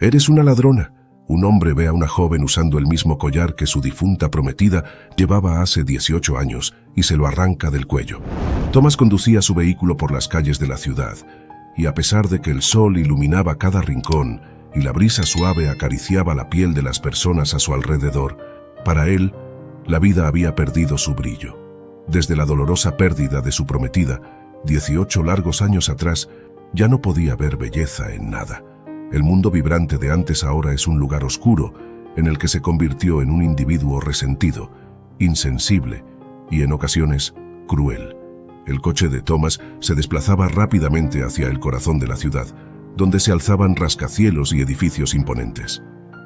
«Eres una ladrona». Un hombre ve a una joven usando el mismo collar que su difunta prometida llevaba hace 18 años y se lo arranca del cuello. Thomas conducía su vehículo por las calles de la ciudad, y a pesar de que el sol iluminaba cada rincón y la brisa suave acariciaba la piel de las personas a su alrededor, para él, la vida había perdido su brillo. Desde la dolorosa pérdida de su prometida, 18 largos años atrás, ya no podía ver belleza en nada. El mundo vibrante de antes ahora es un lugar oscuro, en el que se convirtió en un individuo resentido, insensible y en ocasiones cruel. El coche de Thomas se desplazaba rápidamente hacia el corazón de la ciudad, donde se alzaban rascacielos y edificios imponentes.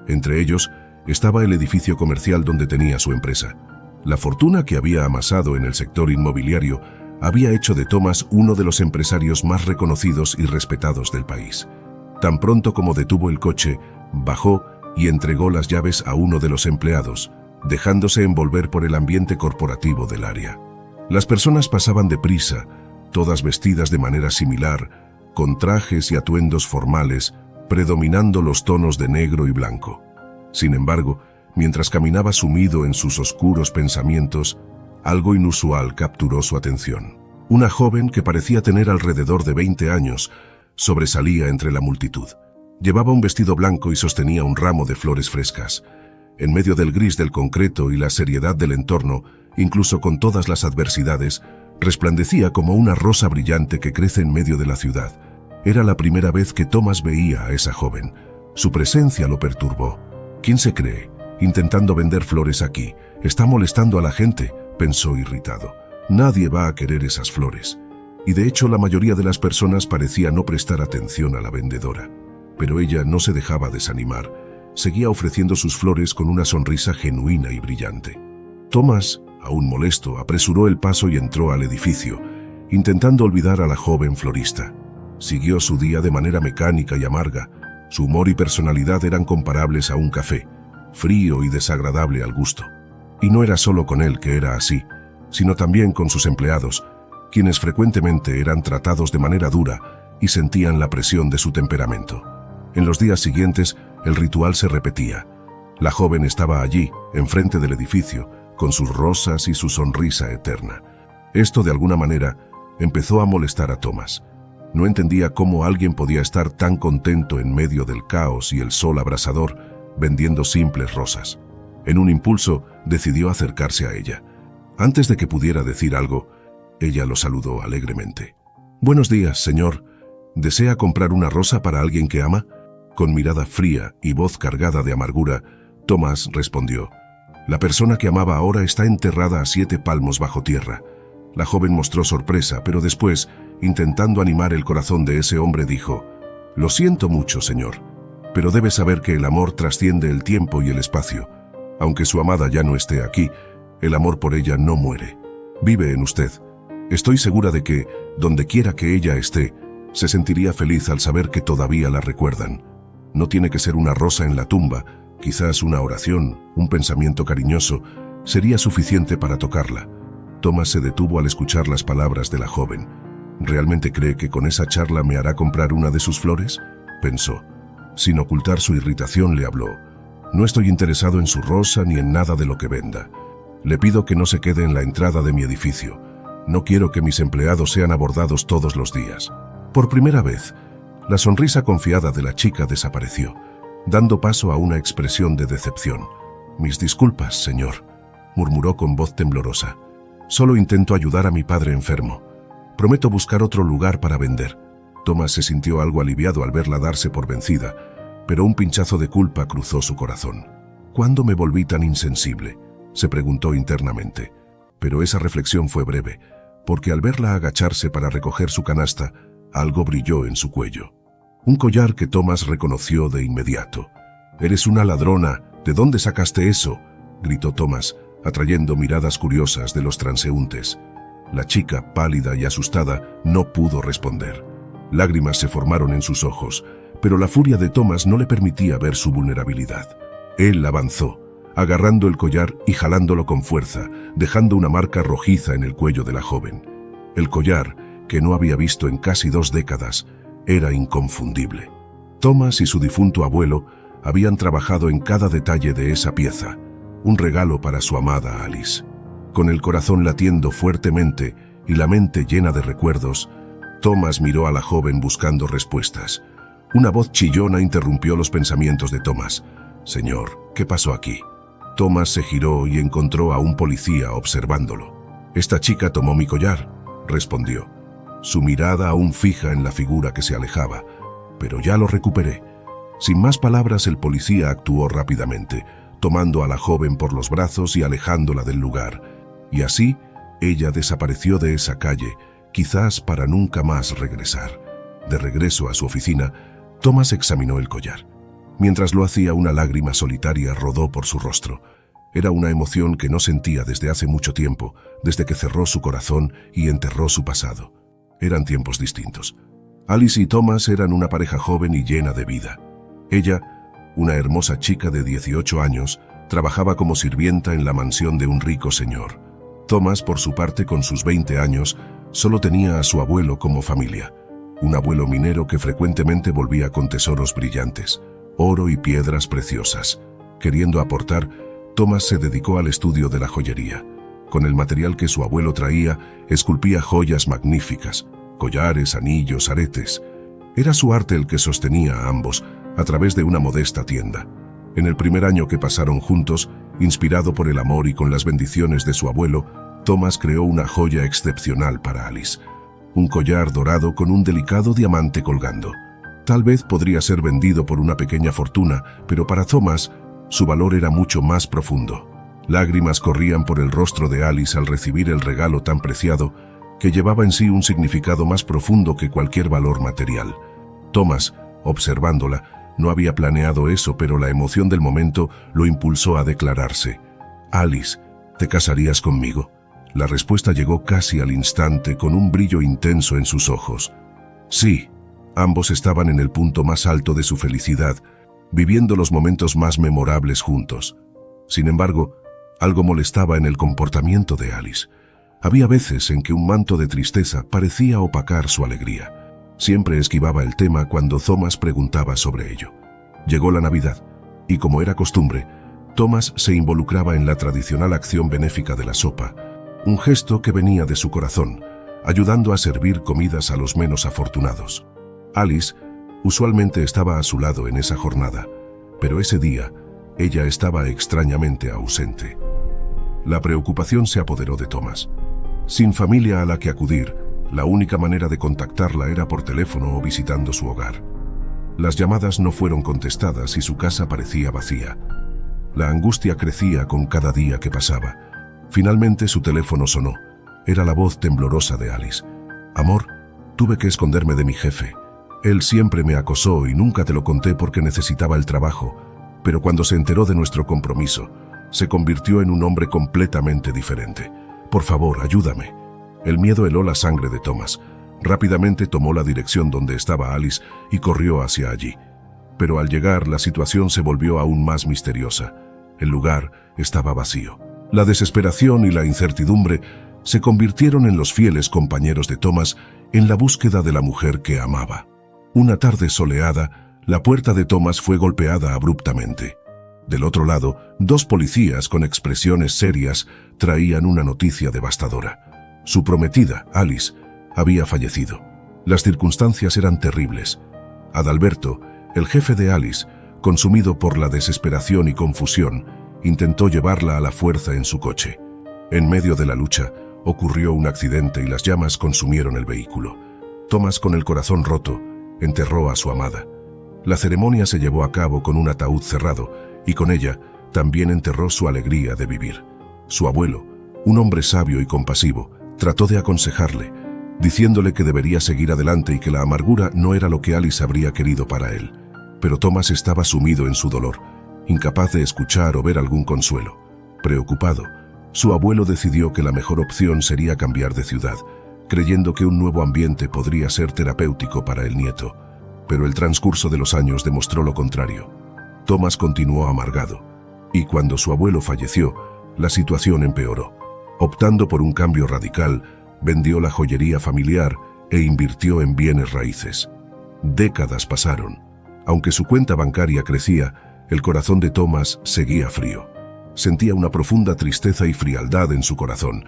Entre ellos estaba el edificio comercial donde tenía su empresa. La fortuna que había amasado en el sector inmobiliario había hecho de Thomas uno de los empresarios más reconocidos y respetados del país. Tan pronto como detuvo el coche, bajó y entregó las llaves a uno de los empleados, dejándose envolver por el ambiente corporativo del área. Las personas pasaban deprisa, todas vestidas de manera similar, con trajes y atuendos formales, predominando los tonos de negro y blanco. Sin embargo, mientras caminaba sumido en sus oscuros pensamientos, algo inusual capturó su atención. Una joven que parecía tener alrededor de 20 años, sobresalía entre la multitud. Llevaba un vestido blanco y sostenía un ramo de flores frescas. En medio del gris del concreto y la seriedad del entorno, incluso con todas las adversidades, resplandecía como una rosa brillante que crece en medio de la ciudad. Era la primera vez que Thomas veía a esa joven. Su presencia lo perturbó. ¿Quién se cree? Intentando vender flores aquí. Está molestando a la gente, pensó irritado. Nadie va a querer esas flores. Y de hecho la mayoría de las personas parecía no prestar atención a la vendedora. Pero ella no se dejaba desanimar. Seguía ofreciendo sus flores con una sonrisa genuina y brillante. Thomas, aún molesto, apresuró el paso y entró al edificio, intentando olvidar a la joven florista. Siguió su día de manera mecánica y amarga. Su humor y personalidad eran comparables a un café, frío y desagradable al gusto. Y no era solo con él que era así, sino también con sus empleados, quienes frecuentemente eran tratados de manera dura y sentían la presión de su temperamento. En los días siguientes, el ritual se repetía. La joven estaba allí, enfrente del edificio, con sus rosas y su sonrisa eterna. Esto, de alguna manera, empezó a molestar a Thomas. No entendía cómo alguien podía estar tan contento en medio del caos y el sol abrasador, vendiendo simples rosas. En un impulso, decidió acercarse a ella. Antes de que pudiera decir algo, ella lo saludó alegremente. «Buenos días, señor. ¿Desea comprar una rosa para alguien que ama?». Con mirada fría y voz cargada de amargura, Thomas respondió: «La persona que amaba ahora está enterrada a 7 palmos bajo tierra». La joven mostró sorpresa, pero después, intentando animar el corazón de ese hombre, dijo: «Lo siento mucho, señor, pero debe saber que el amor trasciende el tiempo y el espacio. Aunque su amada ya no esté aquí, el amor por ella no muere. Vive en usted. Estoy segura de que, donde quiera que ella esté, se sentiría feliz al saber que todavía la recuerdan. No tiene que ser una rosa en la tumba, quizás una oración, un pensamiento cariñoso, sería suficiente para tocarla». Thomas se detuvo al escuchar las palabras de la joven. ¿Realmente cree que con esa charla me hará comprar una de sus flores?, pensó. Sin ocultar su irritación le habló: «No estoy interesado en su rosa ni en nada de lo que venda. Le pido que no se quede en la entrada de mi edificio. No quiero que mis empleados sean abordados todos los días». Por primera vez, la sonrisa confiada de la chica desapareció, dando paso a una expresión de decepción. «Mis disculpas, señor», murmuró con voz temblorosa. «Solo intento ayudar a mi padre enfermo. Prometo buscar otro lugar para vender». Thomas se sintió algo aliviado al verla darse por vencida, pero un pinchazo de culpa cruzó su corazón. «¿Cuándo me volví tan insensible?», se preguntó internamente. Pero esa reflexión fue breve, porque al verla agacharse para recoger su canasta, algo brilló en su cuello. Un collar que Thomas reconoció de inmediato. «Eres una ladrona. ¿De dónde sacaste eso?», gritó Thomas, atrayendo miradas curiosas de los transeúntes. La chica, pálida y asustada, no pudo responder. Lágrimas se formaron en sus ojos, pero la furia de Thomas no le permitía ver su vulnerabilidad. Él avanzó, agarrando el collar y jalándolo con fuerza, dejando una marca rojiza en el cuello de la joven. El collar, que no había visto en casi 2 décadas, era inconfundible. Thomas y su difunto abuelo habían trabajado en cada detalle de esa pieza, un regalo para su amada Alice. Con el corazón latiendo fuertemente y la mente llena de recuerdos, Thomas miró a la joven buscando respuestas. Una voz chillona interrumpió los pensamientos de Thomas. «Señor, ¿qué pasó aquí?» Thomas se giró y encontró a un policía observándolo. «Esta chica tomó mi collar», respondió, su mirada aún fija en la figura que se alejaba. «Pero ya lo recuperé». Sin más palabras, el policía actuó rápidamente, tomando a la joven por los brazos y alejándola del lugar. Y así, ella desapareció de esa calle, quizás para nunca más regresar. De regreso a su oficina, Thomas examinó el collar. Mientras lo hacía, una lágrima solitaria rodó por su rostro. Era una emoción que no sentía desde hace mucho tiempo, desde que cerró su corazón y enterró su pasado. Eran tiempos distintos. Alice y Thomas eran una pareja joven y llena de vida. Ella, una hermosa chica de 18 años, trabajaba como sirvienta en la mansión de un rico señor. Thomas, por su parte, con sus 20 años, solo tenía a su abuelo como familia. Un abuelo minero que frecuentemente volvía con tesoros brillantes, oro y piedras preciosas. Queriendo aportar, Thomas se dedicó al estudio de la joyería. Con el material que su abuelo traía, esculpía joyas magníficas, collares, anillos, aretes. Era su arte el que sostenía a ambos a través de una modesta tienda. En el primer año que pasaron juntos, inspirado por el amor y con las bendiciones de su abuelo, Thomas creó una joya excepcional para Alice. Un collar dorado con un delicado diamante colgando. Tal vez podría ser vendido por una pequeña fortuna, pero para Thomas, su valor era mucho más profundo. Lágrimas corrían por el rostro de Alice al recibir el regalo tan preciado, que llevaba en sí un significado más profundo que cualquier valor material. Thomas, observándola, no había planeado eso, pero la emoción del momento lo impulsó a declararse. «Alice, ¿te casarías conmigo?» La respuesta llegó casi al instante, con un brillo intenso en sus ojos. Sí, ambos estaban en el punto más alto de su felicidad, viviendo los momentos más memorables juntos. Sin embargo, algo molestaba en el comportamiento de Alice. Había veces en que un manto de tristeza parecía opacar su alegría. Siempre esquivaba el tema cuando Thomas preguntaba sobre ello. Llegó la Navidad, y como era costumbre, Thomas se involucraba en la tradicional acción benéfica de la sopa, un gesto que venía de su corazón, ayudando a servir comidas a los menos afortunados. Alice usualmente estaba a su lado en esa jornada, pero ese día ella estaba extrañamente ausente. La preocupación se apoderó de Thomas. Sin familia a la que acudir, la única manera de contactarla era por teléfono o visitando su hogar. Las llamadas no fueron contestadas y su casa parecía vacía. La angustia crecía con cada día que pasaba. Finalmente su teléfono sonó. Era la voz temblorosa de Alice. «Amor, tuve que esconderme de mi jefe. Él siempre me acosó y nunca te lo conté porque necesitaba el trabajo, pero cuando se enteró de nuestro compromiso, se convirtió en un hombre completamente diferente. Por favor, ayúdame». El miedo heló la sangre de Thomas. Rápidamente tomó la dirección donde estaba Alice y corrió hacia allí. Pero al llegar, la situación se volvió aún más misteriosa. El lugar estaba vacío. La desesperación y la incertidumbre se convirtieron en los fieles compañeros de Thomas en la búsqueda de la mujer que amaba. Una tarde soleada, la puerta de Thomas fue golpeada abruptamente. Del otro lado, dos policías con expresiones serias traían una noticia devastadora. Su prometida, Alice, había fallecido. Las circunstancias eran terribles. Adalberto, el jefe de Alice, consumido por la desesperación y confusión, intentó llevarla a la fuerza en su coche. En medio de la lucha, ocurrió un accidente y las llamas consumieron el vehículo. Thomas, con el corazón roto, enterró a su amada. La ceremonia se llevó a cabo con un ataúd cerrado y con ella también enterró su alegría de vivir. Su abuelo, un hombre sabio y compasivo, trató de aconsejarle, diciéndole que debería seguir adelante y que la amargura no era lo que Alice habría querido para él. Pero Thomas estaba sumido en su dolor, incapaz de escuchar o ver algún consuelo. Preocupado, su abuelo decidió que la mejor opción sería cambiar de ciudad, creyendo que un nuevo ambiente podría ser terapéutico para el nieto. Pero el transcurso de los años demostró lo contrario. Thomas continuó amargado, y cuando su abuelo falleció, la situación empeoró. Optando por un cambio radical, vendió la joyería familiar e invirtió en bienes raíces. Décadas pasaron. Aunque su cuenta bancaria crecía, el corazón de Thomas seguía frío. Sentía una profunda tristeza y frialdad en su corazón.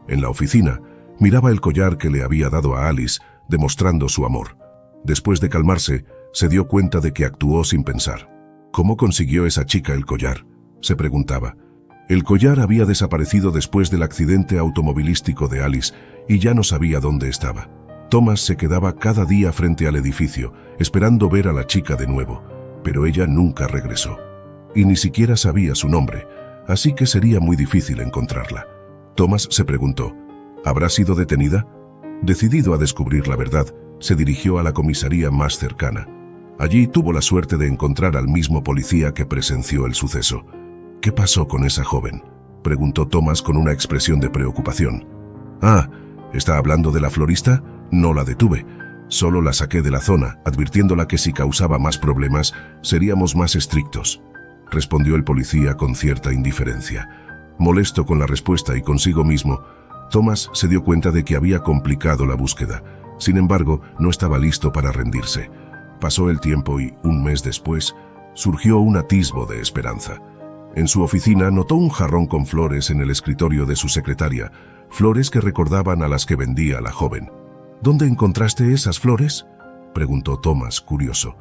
En la oficina, miraba el collar que le había dado a Alice, demostrando su amor. Después de calmarse, se dio cuenta de que actuó sin pensar. ¿Cómo consiguió esa chica el collar?, se preguntaba. El collar había desaparecido después del accidente automovilístico de Alice y ya no sabía dónde estaba. Thomas se quedaba cada día frente al edificio, esperando ver a la chica de nuevo, pero ella nunca regresó. Y ni siquiera sabía su nombre, así que sería muy difícil encontrarla. Thomas se preguntó, ¿habrá sido detenida? Decidido a descubrir la verdad, se dirigió a la comisaría más cercana. Allí tuvo la suerte de encontrar al mismo policía que presenció el suceso. ¿Qué pasó con esa joven?, preguntó Thomas con una expresión de preocupación. Ah, ¿está hablando de la florista? No la detuve. Solo la saqué de la zona, advirtiéndola que si causaba más problemas, seríamos más estrictos, respondió el policía con cierta indiferencia. Molesto con la respuesta y consigo mismo, Thomas se dio cuenta de que había complicado la búsqueda. Sin embargo, no estaba listo para rendirse. Pasó el tiempo y, un mes después, surgió un atisbo de esperanza. En su oficina notó un jarrón con flores en el escritorio de su secretaria, flores que recordaban a las que vendía la joven. ¿Dónde encontraste esas flores?, preguntó Thomas, curioso.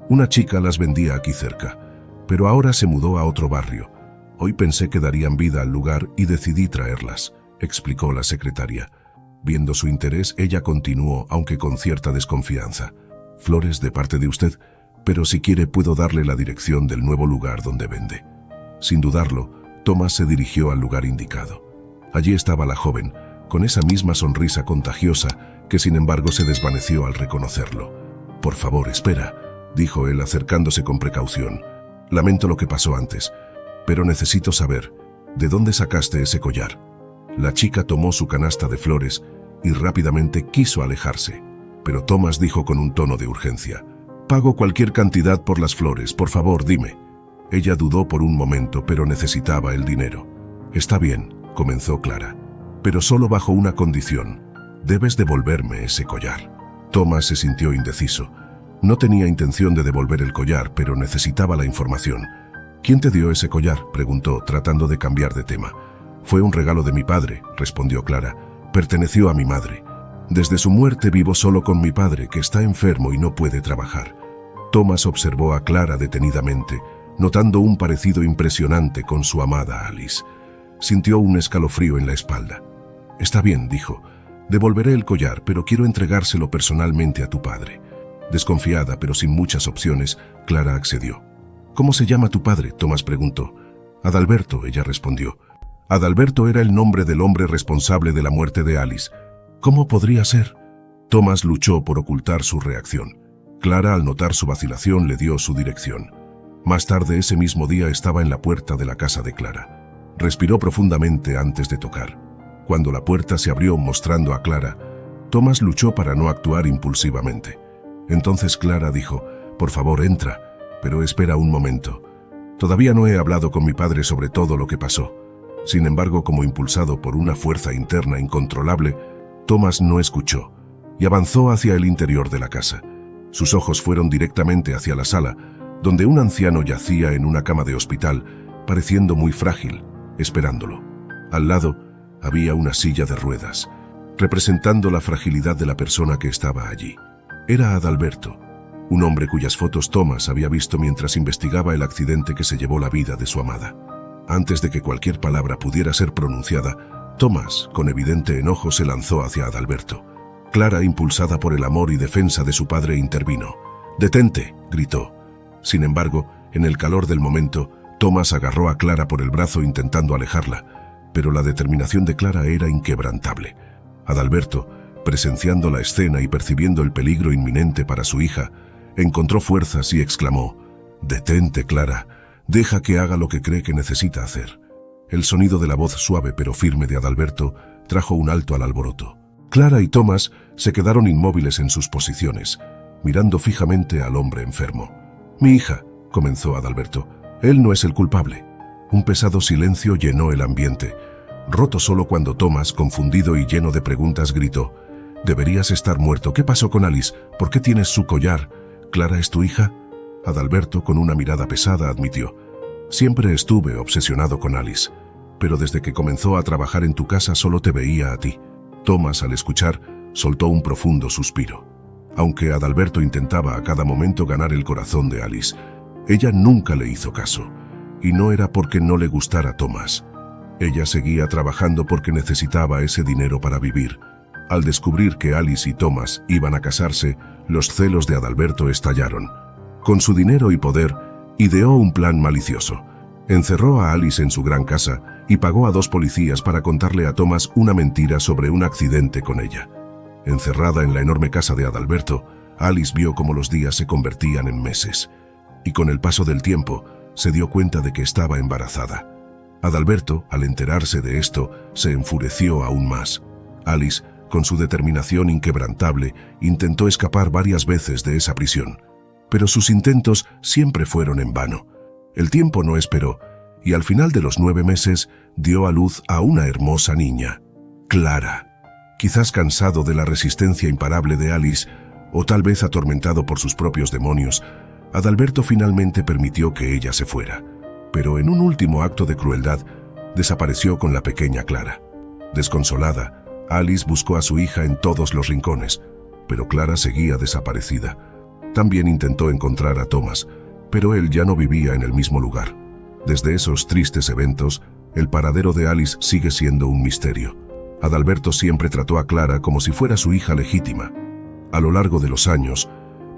Una chica las vendía aquí cerca, pero ahora se mudó a otro barrio. Hoy pensé que darían vida al lugar y decidí traerlas, explicó la secretaria. Viendo su interés, ella continuó, aunque con cierta desconfianza. Flores de parte de usted, pero si quiere puedo darle la dirección del nuevo lugar donde vende. Sin dudarlo, Thomas se dirigió al lugar indicado. Allí estaba la joven, con esa misma sonrisa contagiosa que sin embargo se desvaneció al reconocerlo. Por favor, espera, dijo él acercándose con precaución. Lamento lo que pasó antes, pero necesito saber, ¿de dónde sacaste ese collar? La chica tomó su canasta de flores y rápidamente quiso alejarse, pero Thomas dijo con un tono de urgencia, «Pago cualquier cantidad por las flores, por favor, dime». Ella dudó por un momento, pero necesitaba el dinero. «Está bien», comenzó Clara, «pero solo bajo una condición. Debes devolverme ese collar». Thomas se sintió indeciso. No tenía intención de devolver el collar, pero necesitaba la información. «¿Quién te dio ese collar?», preguntó, tratando de cambiar de tema. «Fue un regalo de mi padre», respondió Clara. «Perteneció a mi madre. Desde su muerte vivo solo con mi padre, que está enfermo y no puede trabajar». Thomas observó a Clara detenidamente, notando un parecido impresionante con su amada Alice. Sintió un escalofrío en la espalda. «Está bien», dijo. «Devolveré el collar, pero quiero entregárselo personalmente a tu padre». Desconfiada, pero sin muchas opciones, Clara accedió. «¿Cómo se llama tu padre?», Thomas preguntó. «Adalberto», ella respondió. Adalberto era el nombre del hombre responsable de la muerte de Alice. «¿Cómo podría ser?». Thomas luchó por ocultar su reacción. Clara, al notar su vacilación, le dio su dirección. Más tarde ese mismo día estaba en la puerta de la casa de Clara. Respiró profundamente antes de tocar. Cuando la puerta se abrió mostrando a Clara, Thomas luchó para no actuar impulsivamente. Entonces Clara dijo, «Por favor, entra, pero espera un momento. Todavía no he hablado con mi padre sobre todo lo que pasó». Sin embargo, como impulsado por una fuerza interna incontrolable, Thomas no escuchó y avanzó hacia el interior de la casa. Sus ojos fueron directamente hacia la sala, donde un anciano yacía en una cama de hospital, pareciendo muy frágil, esperándolo. Al lado había una silla de ruedas, representando la fragilidad de la persona que estaba allí. Era Adalberto, un hombre cuyas fotos Thomas había visto mientras investigaba el accidente que se llevó la vida de su amada. Antes de que cualquier palabra pudiera ser pronunciada, Thomas, con evidente enojo, se lanzó hacia Adalberto. Clara, impulsada por el amor y defensa de su padre, intervino. «¡Detente!», gritó. Sin embargo, en el calor del momento, Thomas agarró a Clara por el brazo intentando alejarla, pero la determinación de Clara era inquebrantable. Adalberto, presenciando la escena y percibiendo el peligro inminente para su hija, encontró fuerzas y exclamó, «¡Detente, Clara! Deja que haga lo que cree que necesita hacer». El sonido de la voz suave pero firme de Adalberto trajo un alto al alboroto. Clara y Thomas se quedaron inmóviles en sus posiciones, mirando fijamente al hombre enfermo. «Mi hija», comenzó Adalberto, «él no es el culpable». Un pesado silencio llenó el ambiente, roto solo cuando Thomas, confundido y lleno de preguntas, gritó, «Deberías estar muerto. ¿Qué pasó con Alice? ¿Por qué tienes su collar? ¿Clara es tu hija?». Adalberto, con una mirada pesada, admitió: «Siempre estuve obsesionado con Alice, pero desde que comenzó a trabajar en tu casa solo te veía a ti». Thomas, al escuchar, soltó un profundo suspiro. Aunque Adalberto intentaba a cada momento ganar el corazón de Alice, ella nunca le hizo caso, y no era porque no le gustara Thomas. Ella seguía trabajando porque necesitaba ese dinero para vivir. Al descubrir que Alice y Thomas iban a casarse, los celos de Adalberto estallaron. Con su dinero y poder, ideó un plan malicioso. Encerró a Alice en su gran casa y pagó a 2 policías para contarle a Thomas una mentira sobre un accidente con ella. Encerrada en la enorme casa de Adalberto, Alice vio cómo los días se convertían en meses, y con el paso del tiempo se dio cuenta de que estaba embarazada. Adalberto, al enterarse de esto, se enfureció aún más. Alice, con su determinación inquebrantable, intentó escapar varias veces de esa prisión, pero sus intentos siempre fueron en vano. El tiempo no esperó, y al final de los 9 meses dio a luz a una hermosa niña, Clara. Quizás cansado de la resistencia imparable de Alice, o tal vez atormentado por sus propios demonios, Adalberto finalmente permitió que ella se fuera. Pero en un último acto de crueldad, desapareció con la pequeña Clara. Desconsolada, Alice buscó a su hija en todos los rincones, pero Clara seguía desaparecida. También intentó encontrar a Thomas, pero él ya no vivía en el mismo lugar. Desde esos tristes eventos, el paradero de Alice sigue siendo un misterio. Adalberto siempre trató a Clara como si fuera su hija legítima. A lo largo de los años,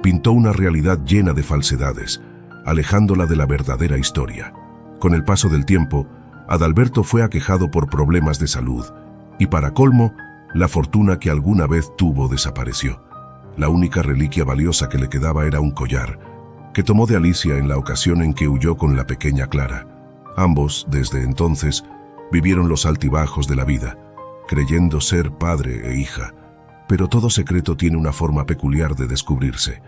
pintó una realidad llena de falsedades, alejándola de la verdadera historia. Con el paso del tiempo, Adalberto fue aquejado por problemas de salud, y para colmo, la fortuna que alguna vez tuvo desapareció. La única reliquia valiosa que le quedaba era un collar, que tomó de Alicia en la ocasión en que huyó con la pequeña Clara. Ambos, desde entonces, vivieron los altibajos de la vida, creyendo ser padre e hija, pero todo secreto tiene una forma peculiar de descubrirse.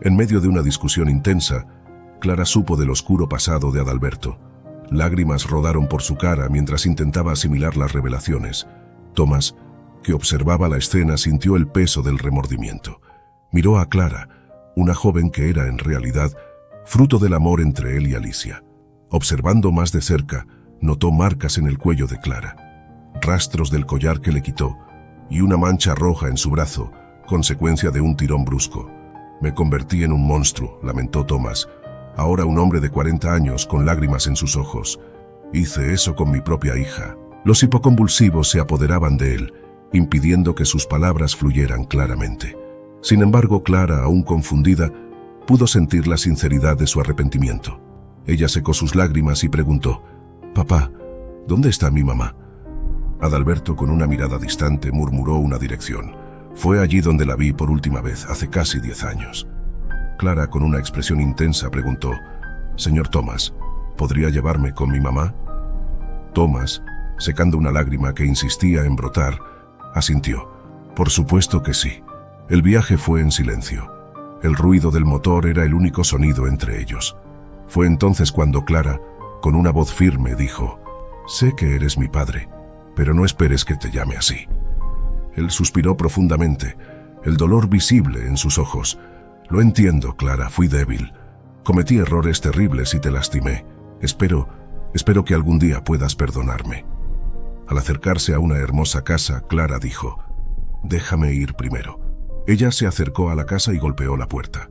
En medio de una discusión intensa, Clara supo del oscuro pasado de Adalberto. Lágrimas rodaron por su cara mientras intentaba asimilar las revelaciones. Thomas, que observaba la escena, sintió el peso del remordimiento. Miró a Clara, una joven que era en realidad fruto del amor entre él y Alicia. Observando más de cerca, notó marcas en el cuello de Clara, rastros del collar que le quitó y una mancha roja en su brazo, consecuencia de un tirón brusco. «Me convertí en un monstruo», lamentó Thomas, ahora un hombre de 40 años con lágrimas en sus ojos. «Hice eso con mi propia hija». Los hipoconvulsivos se apoderaban de él, impidiendo que sus palabras fluyeran claramente. Sin embargo, Clara, aún confundida, pudo sentir la sinceridad de su arrepentimiento. Ella secó sus lágrimas y preguntó: «Papá, ¿dónde está mi mamá?». Adalberto, con una mirada distante, murmuró una dirección. «Fue allí donde la vi por última vez, hace casi 10 años». Clara, con una expresión intensa, preguntó: «Señor Thomas, ¿podría llevarme con mi mamá?». Thomas, secando una lágrima que insistía en brotar, asintió: «Por supuesto que sí». El viaje fue en silencio. El ruido del motor era el único sonido entre ellos. Fue entonces cuando Clara, con una voz firme, dijo: «Sé que eres mi padre, pero no esperes que te llame así». Él suspiró profundamente, el dolor visible en sus ojos. «Lo entiendo, Clara, fui débil. Cometí errores terribles y te lastimé. Espero que algún día puedas perdonarme». Al acercarse a una hermosa casa, Clara dijo: «Déjame ir primero». Ella se acercó a la casa y golpeó la puerta.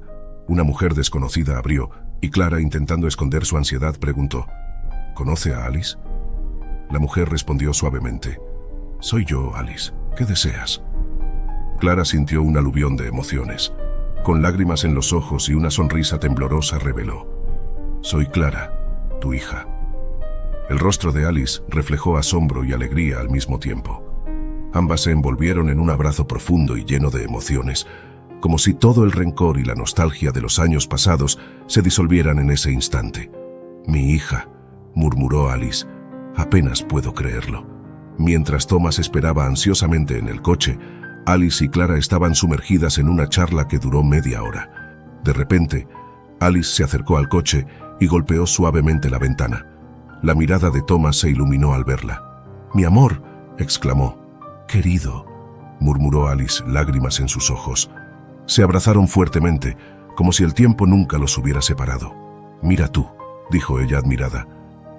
Una mujer desconocida abrió, y Clara, intentando esconder su ansiedad, preguntó: «¿Conoce a Alice?». La mujer respondió suavemente: «Soy yo, Alice. ¿Qué deseas?». Clara sintió un aluvión de emociones. Con lágrimas en los ojos y una sonrisa temblorosa reveló: «Soy Clara, tu hija». El rostro de Alice reflejó asombro y alegría al mismo tiempo. Ambas se envolvieron en un abrazo profundo y lleno de emociones, como si todo el rencor y la nostalgia de los años pasados se disolvieran en ese instante. «Mi hija», murmuró Alice, «apenas puedo creerlo». Mientras Thomas esperaba ansiosamente en el coche, Alice y Clara estaban sumergidas en una charla que duró media hora. De repente, Alice se acercó al coche y golpeó suavemente la ventana. La mirada de Thomas se iluminó al verla. «Mi amor», exclamó. «Querido», murmuró Alice, lágrimas en sus ojos. Se abrazaron fuertemente, como si el tiempo nunca los hubiera separado. «Mira tú», dijo ella admirada,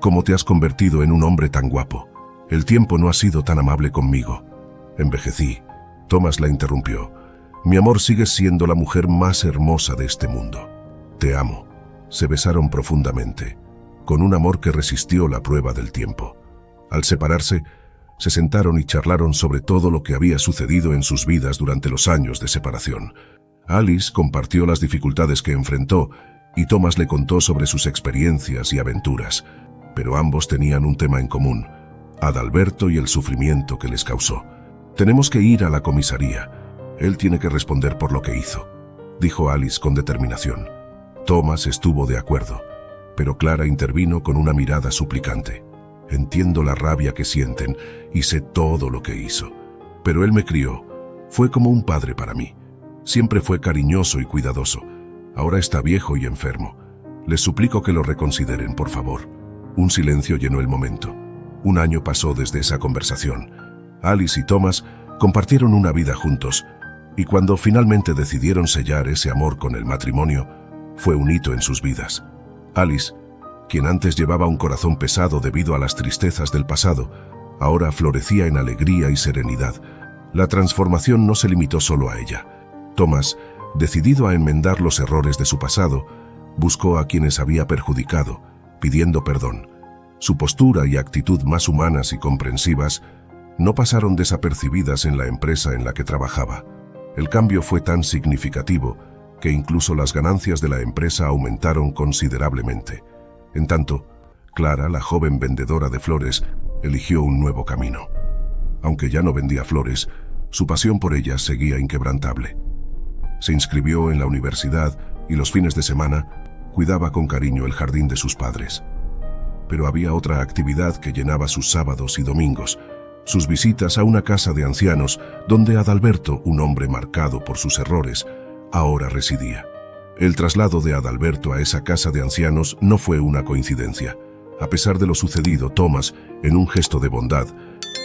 «cómo te has convertido en un hombre tan guapo. El tiempo no ha sido tan amable conmigo». «Envejecí», Thomas la interrumpió. «Mi amor, sigues siendo la mujer más hermosa de este mundo. Te amo». Se besaron profundamente, con un amor que resistió la prueba del tiempo. Al separarse, se sentaron y charlaron sobre todo lo que había sucedido en sus vidas durante los años de separación. Alice compartió las dificultades que enfrentó y Thomas le contó sobre sus experiencias y aventuras, pero ambos tenían un tema en común: Adalberto y el sufrimiento que les causó. «Tenemos que ir a la comisaría. Él tiene que responder por lo que hizo», dijo Alice con determinación. Thomas estuvo de acuerdo, pero Clara intervino con una mirada suplicante. «Entiendo la rabia que sienten y sé todo lo que hizo, pero él me crió. Fue como un padre para mí. Siempre fue cariñoso y cuidadoso. Ahora está viejo y enfermo. Les suplico que lo reconsideren, por favor». Un silencio llenó el momento. Un año pasó desde esa conversación. Alice y Thomas compartieron una vida juntos, y cuando finalmente decidieron sellar ese amor con el matrimonio, fue un hito en sus vidas. Alice, quien antes llevaba un corazón pesado debido a las tristezas del pasado, ahora florecía en alegría y serenidad. La transformación no se limitó solo a ella. Thomas, decidido a enmendar los errores de su pasado, buscó a quienes había perjudicado, pidiendo perdón. Su postura y actitud más humanas y comprensivas no pasaron desapercibidas en la empresa en la que trabajaba. El cambio fue tan significativo que incluso las ganancias de la empresa aumentaron considerablemente. En tanto, Clara, la joven vendedora de flores, eligió un nuevo camino. Aunque ya no vendía flores, su pasión por ellas seguía inquebrantable. Se inscribió en la universidad y los fines de semana cuidaba con cariño el jardín de sus padres. Pero había otra actividad que llenaba sus sábados y domingos: sus visitas a una casa de ancianos donde Adalberto, un hombre marcado por sus errores, ahora residía. El traslado de Adalberto a esa casa de ancianos no fue una coincidencia. A pesar de lo sucedido, Thomas, en un gesto de bondad,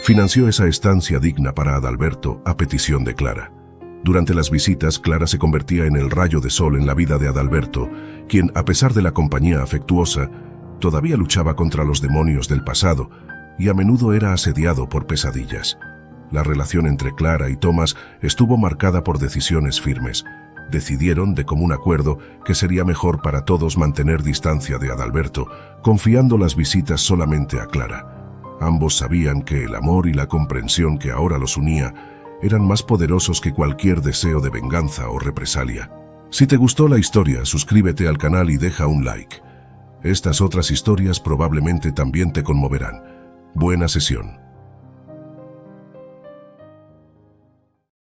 financió esa estancia digna para Adalberto a petición de Clara. Durante las visitas, Clara se convertía en el rayo de sol en la vida de Adalberto, quien, a pesar de la compañía afectuosa, todavía luchaba contra los demonios del pasado y a menudo era asediado por pesadillas. La relación entre Clara y Thomas estuvo marcada por decisiones firmes. Decidieron de común acuerdo que sería mejor para todos mantener distancia de Adalberto, confiando las visitas solamente a Clara. Ambos sabían que el amor y la comprensión que ahora los unía eran más poderosos que cualquier deseo de venganza o represalia. Si te gustó la historia, suscríbete al canal y deja un like. Estas otras historias probablemente también te conmoverán. Buena sesión.